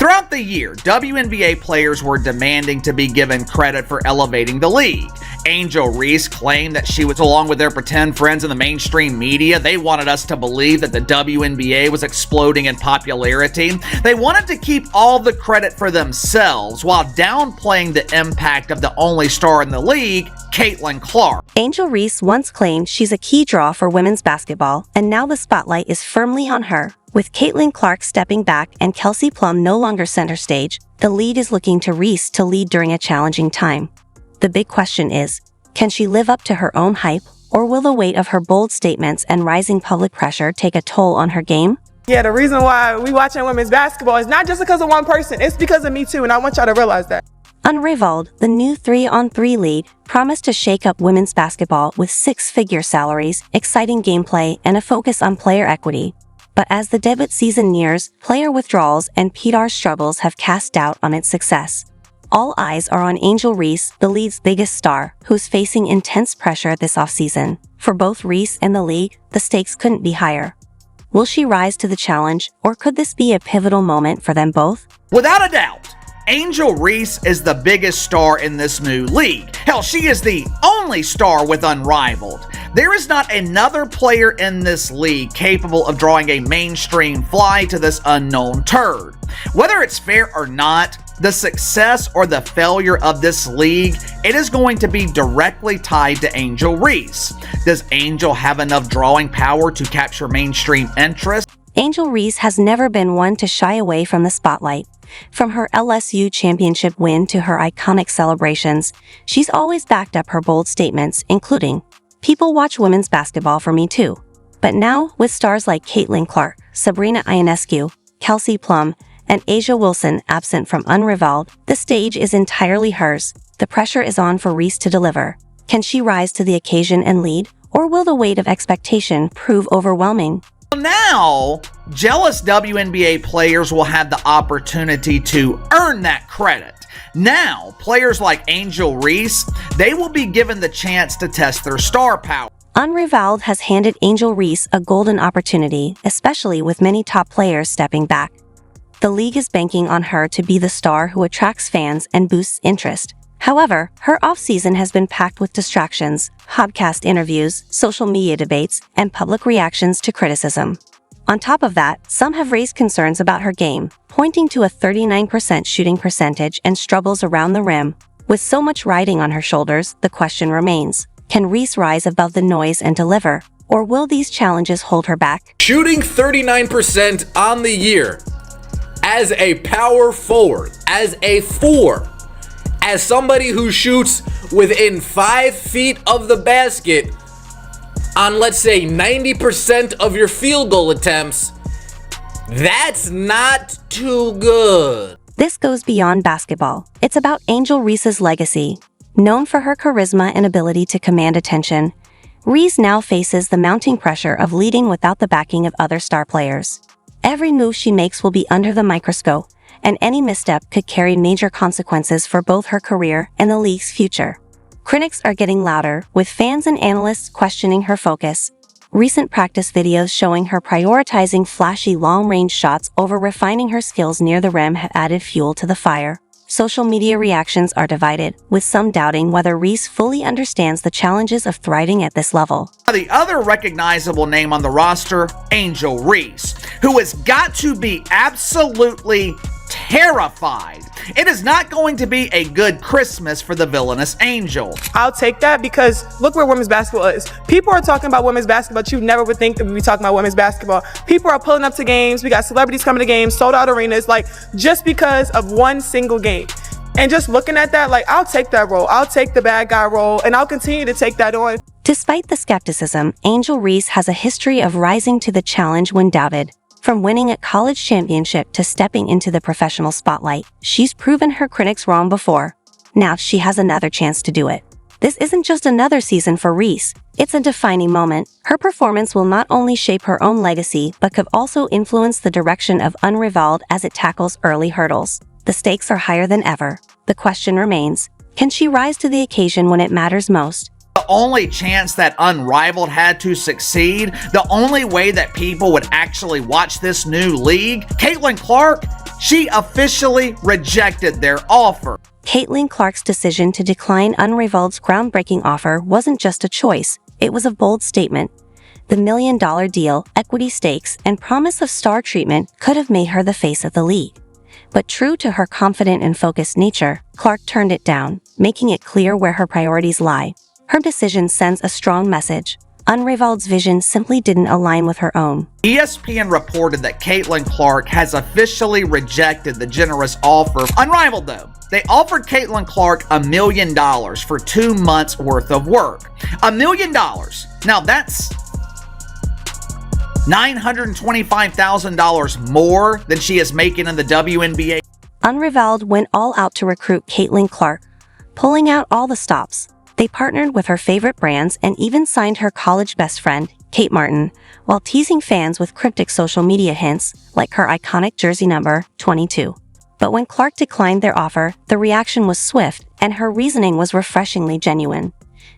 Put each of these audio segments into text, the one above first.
Throughout the year, WNBA players were demanding to be given credit for elevating the league. Angel Reese claimed that she was along with their pretend friends in the mainstream media. They wanted us to believe that the WNBA was exploding in popularity. They wanted to keep all the credit for themselves while downplaying the impact of the only star in the league, Caitlin Clark. Angel Reese once claimed she's a key draw for women's basketball, and now the spotlight is firmly on her. With Caitlin Clark stepping back and Kelsey Plum no longer center stage, the league is looking to Reese to lead during a challenging time. The big question is, can she live up to her own hype, or will the weight of her bold statements and rising public pressure take a toll on her game? Yeah, the reason why we watching women's basketball is not just because of one person, it's because of me too, and I want y'all to realize that. Unrivaled, the new 3-on-3 league, promised to shake up women's basketball with six-figure salaries, exciting gameplay, and a focus on player equity. But as the debut season nears, player withdrawals and PR struggles have cast doubt on its success. All eyes are on Angel Reese, the league's biggest star, who's facing intense pressure this offseason. For both Reese and the league, the stakes couldn't be higher. Will she rise to the challenge, or could this be a pivotal moment for them both? Without a doubt, Angel Reese is the biggest star in this new league. Hell, she is the only star with Unrivaled. There is not another player in this league capable of drawing a mainstream fly to this unknown turd. Whether it's fair or not, the success or the failure of this league, it is going to be directly tied to Angel Reese. Does Angel have enough drawing power to capture mainstream interest? Angel Reese has never been one to shy away from the spotlight. From her LSU championship win to her iconic celebrations, she's always backed up her bold statements, including, "People watch women's basketball for me too." But now, with stars like Caitlin Clark, Sabrina Ionescu, Kelsey Plum, and A'ja Wilson absent from Unrivaled, the stage is entirely hers. The pressure is on for Reese to deliver. Can she rise to the occasion and lead, or will the weight of expectation prove overwhelming? Now, jealous WNBA players will have the opportunity to earn that credit. Now, players like Angel Reese, they will be given the chance to test their star power. Unrivaled has handed Angel Reese a golden opportunity, especially with many top players stepping back. The league is banking on her to be the star who attracts fans and boosts interest. However, her offseason has been packed with distractions, podcast interviews, social media debates, and public reactions to criticism. On top of that, some have raised concerns about her game, pointing to a 39% shooting percentage and struggles around the rim. With so much riding on her shoulders, the question remains, can Reese rise above the noise and deliver, or will these challenges hold her back? Shooting 39% on the year, as a power forward, as a 4, as somebody who shoots within 5 feet of the basket on, let's say, 90% of your field goal attempts, that's not too good. This goes beyond basketball. It's about Angel Reese's legacy. Known for her charisma and ability to command attention, Reese now faces the mounting pressure of leading without the backing of other star players. Every move she makes will be under the microscope, and any misstep could carry major consequences for both her career and the league's future. Critics are getting louder, with fans and analysts questioning her focus. Recent practice videos showing her prioritizing flashy long-range shots over refining her skills near the rim have added fuel to the fire. Social media reactions are divided, with some doubting whether Reese fully understands the challenges of thriving at this level. The other recognizable name on the roster, Angel Reese, who has got to be absolutely terrified. It is not going to be a good Christmas for the villainous Angel. I'll take that because look where women's basketball is. People are talking about women's basketball, but you never would think that we'd be talking about women's basketball. People are pulling up to games. We got celebrities coming to games, sold out arenas, like just because of one single game. And just looking at that, like, I'll take that role. I'll take the bad guy role, and I'll continue to take that on. Despite the skepticism, Angel Reese has a history of rising to the challenge when doubted. From winning a college championship to stepping into the professional spotlight, she's proven her critics wrong before. Now she has another chance to do it. This isn't just another season for Reese, it's a defining moment. Her performance will not only shape her own legacy, but could also influence the direction of Unrivaled as it tackles early hurdles. The stakes are higher than ever. The question remains, can she rise to the occasion when it matters most? The only chance that Unrivaled had to succeed, the only way that people would actually watch this new league, Caitlin Clark, she officially rejected their offer. Caitlin Clark's decision to decline Unrivalled's groundbreaking offer wasn't just a choice, it was a bold statement. The $1 million deal, equity stakes, and promise of star treatment could have made her the face of the league. But true to her confident and focused nature, Clark turned it down, making it clear where her priorities lie. Her decision sends a strong message. Unrivalled's vision simply didn't align with her own. ESPN reported that Caitlin Clark has officially rejected the generous offer. Unrivaled, though. They offered Caitlin Clark $1 million for 2 months worth of work. $1 million. Now that's $925,000 more than she is making in the WNBA. Unrivaled went all out to recruit Caitlin Clark, pulling out all the stops. They partnered with her favorite brands and even signed her college best friend, Kate Martin, while teasing fans with cryptic social media hints like her iconic jersey number, 22. But when Clark declined their offer, the reaction was swift and her reasoning was refreshingly genuine.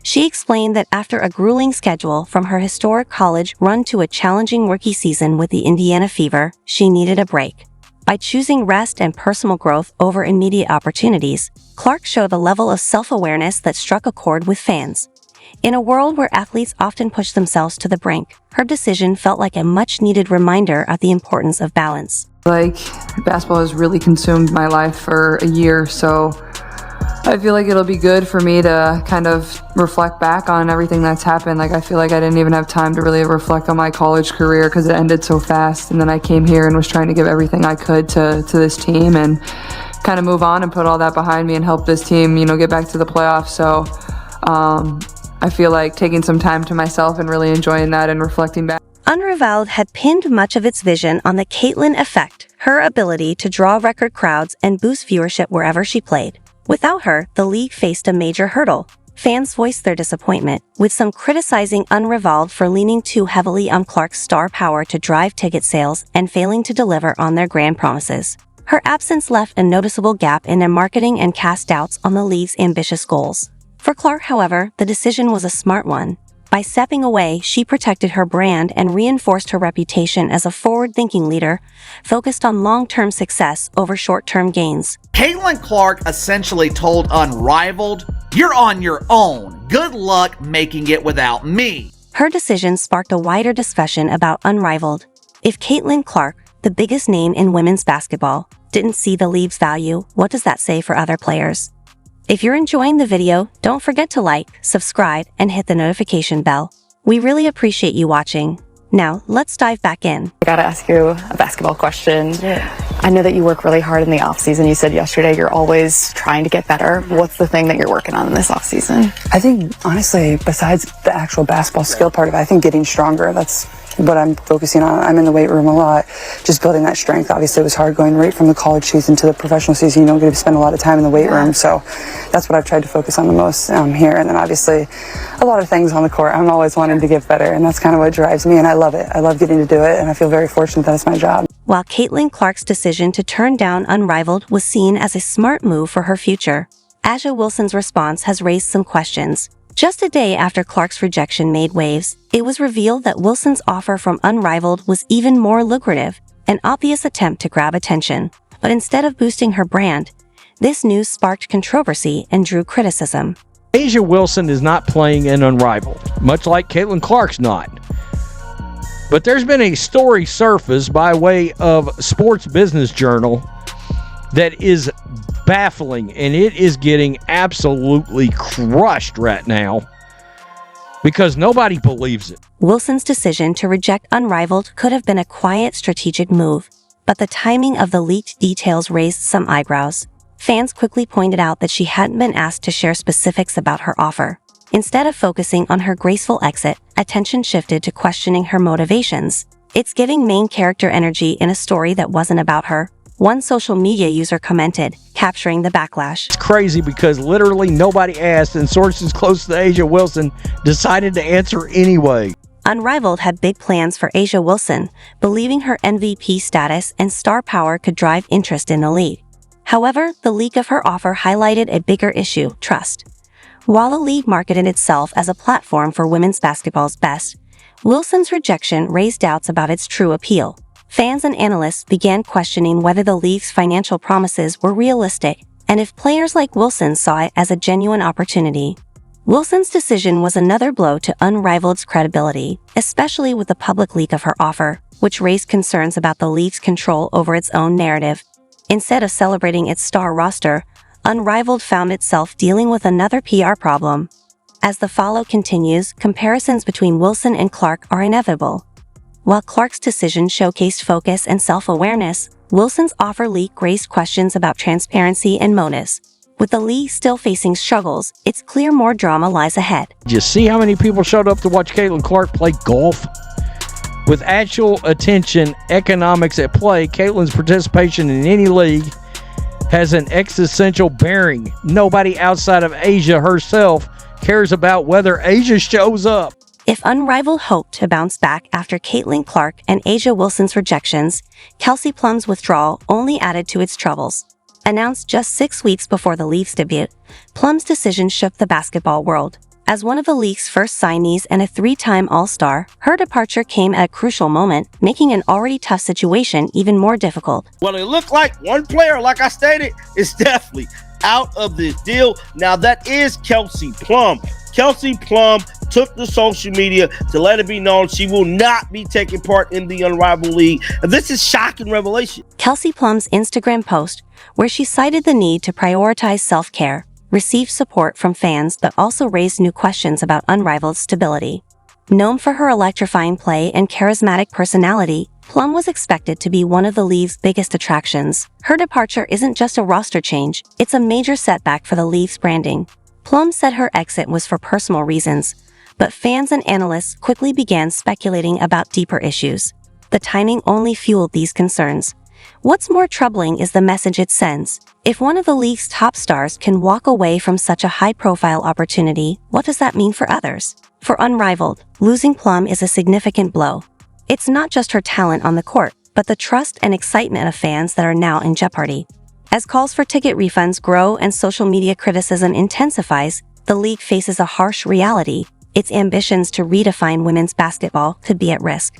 She explained that after a grueling schedule from her historic college run to a challenging rookie season with the Indiana Fever, she needed a break. By choosing rest and personal growth over immediate opportunities, Clark showed a level of self-awareness that struck a chord with fans. In a world where athletes often push themselves to the brink, her decision felt like a much-needed reminder of the importance of balance. Basketball has really consumed my life for a year, so I feel like it'll be good for me to kind of reflect back on everything that's happened. I feel like I didn't even have time to really reflect on my college career because it ended so fast. And then I came here and was trying to give everything I could to this team and kind of move on and put all that behind me and help this team, get back to the playoffs. So I feel like taking some time to myself and really enjoying that and reflecting back. Unrivaled had pinned much of its vision on the Caitlin effect, her ability to draw record crowds and boost viewership wherever she played. Without her, the league faced a major hurdle. Fans voiced their disappointment, with some criticizing Unrivaled for leaning too heavily on Clark's star power to drive ticket sales and failing to deliver on their grand promises. Her absence left a noticeable gap in their marketing and cast doubts on the league's ambitious goals. For Clark, however, the decision was a smart one. By stepping away, she protected her brand and reinforced her reputation as a forward-thinking leader, focused on long-term success over short-term gains. Caitlin Clark essentially told Unrivaled, "You're on your own. Good luck making it without me." Her decision sparked a wider discussion about Unrivaled. If Caitlin Clark, the biggest name in women's basketball, didn't see the league's value, what does that say for other players? If you're enjoying the video, don't forget to like, subscribe, and hit the notification bell. We really appreciate you watching. Now, let's dive back in. I gotta ask you a basketball question. I know that you work really hard in the off season. You said yesterday you're always trying to get better. What's the thing that you're working on in this off season? I think, honestly, besides the actual basketball skill part of it, I think getting stronger, that's what I'm focusing on. I'm in the weight room a lot, just building that strength. Obviously, it was hard going right from the college season to the professional season. You don't get to spend a lot of time in the weight room, so that's what I've tried to focus on the most here. And then obviously, a lot of things on the court. I'm always wanting to get better, and that's kind of what drives me, and I love it. I love getting to do it, and I feel very fortunate that it's my job. While Caitlin Clark's decision to turn down Unrivaled was seen as a smart move for her future, Aja Wilson's response has raised some questions. Just a day after Clark's rejection made waves, it was revealed that Wilson's offer from Unrivaled was even more lucrative, an obvious attempt to grab attention. But instead of boosting her brand, this news sparked controversy and drew criticism. Aja Wilson is not playing in Unrivaled, much like Caitlin Clark's not. But there's been a story surfaced by way of Sports Business Journal that is baffling, and it is getting absolutely crushed right now because nobody believes it. Wilson's decision to reject Unrivaled could have been a quiet strategic move, but the timing of the leaked details raised some eyebrows. Fans quickly pointed out that she hadn't been asked to share specifics about her offer. Instead of focusing on her graceful exit, attention shifted to questioning her motivations. It's giving main character energy in a story that wasn't about her. One social media user commented, capturing the backlash. It's crazy because literally nobody asked, and sources close to Aja Wilson decided to answer anyway. Unrivaled had big plans for Aja Wilson, believing her MVP status and star power could drive interest in the league. However, the leak of her offer highlighted a bigger issue, trust. While the league marketed itself as a platform for women's basketball's best, Wilson's rejection raised doubts about its true appeal. Fans and analysts began questioning whether the league's financial promises were realistic and if players like Wilson saw it as a genuine opportunity. Wilson's decision was another blow to Unrivaled's credibility, especially with the public leak of her offer, which raised concerns about the league's control over its own narrative. Instead of celebrating its star roster, Unrivaled found itself dealing with another PR problem. As the follow continues, comparisons between Wilson and Clark are inevitable. While Clark's decision showcased focus and self-awareness, Wilson's offer leak raised questions about transparency and motives. With the league still facing struggles, it's clear more drama lies ahead. Did you see how many people showed up to watch Caitlin Clark play golf? With actual attention economics at play, Caitlin's participation in any league has an existential bearing. Nobody outside of Asia herself cares about whether Asia shows up. If Unrivaled hoped to bounce back after Caitlin Clark and Asia Wilson's rejections, Kelsey Plum's withdrawal only added to its troubles. Announced just 6 weeks before the league's debut, Plum's decision shook the basketball world. As one of the league's first signees and a 3-time All-Star, her departure came at a crucial moment, making an already tough situation even more difficult. Well, it looked like one player, like I stated, is definitely out of this deal. Now, that is Kelsey Plum. Kelsey Plum took to social media to let it be known she will not be taking part in the Unrivaled League. And this is shocking revelation. Kelsey Plum's Instagram post, where she cited the need to prioritize self-care, received support from fans but also raised new questions about Unrivaled's stability. Known for her electrifying play and charismatic personality, Plum was expected to be one of the league's biggest attractions. Her departure isn't just a roster change, it's a major setback for the league's branding. Plum said her exit was for personal reasons, but fans and analysts quickly began speculating about deeper issues. The timing only fueled these concerns. What's more troubling is the message it sends. If one of the league's top stars can walk away from such a high-profile opportunity, what does that mean for others? For Unrivaled, losing Plum is a significant blow. It's not just her talent on the court, but the trust and excitement of fans that are now in jeopardy. As calls for ticket refunds grow and social media criticism intensifies, the league faces a harsh reality. Its ambitions to redefine women's basketball could be at risk.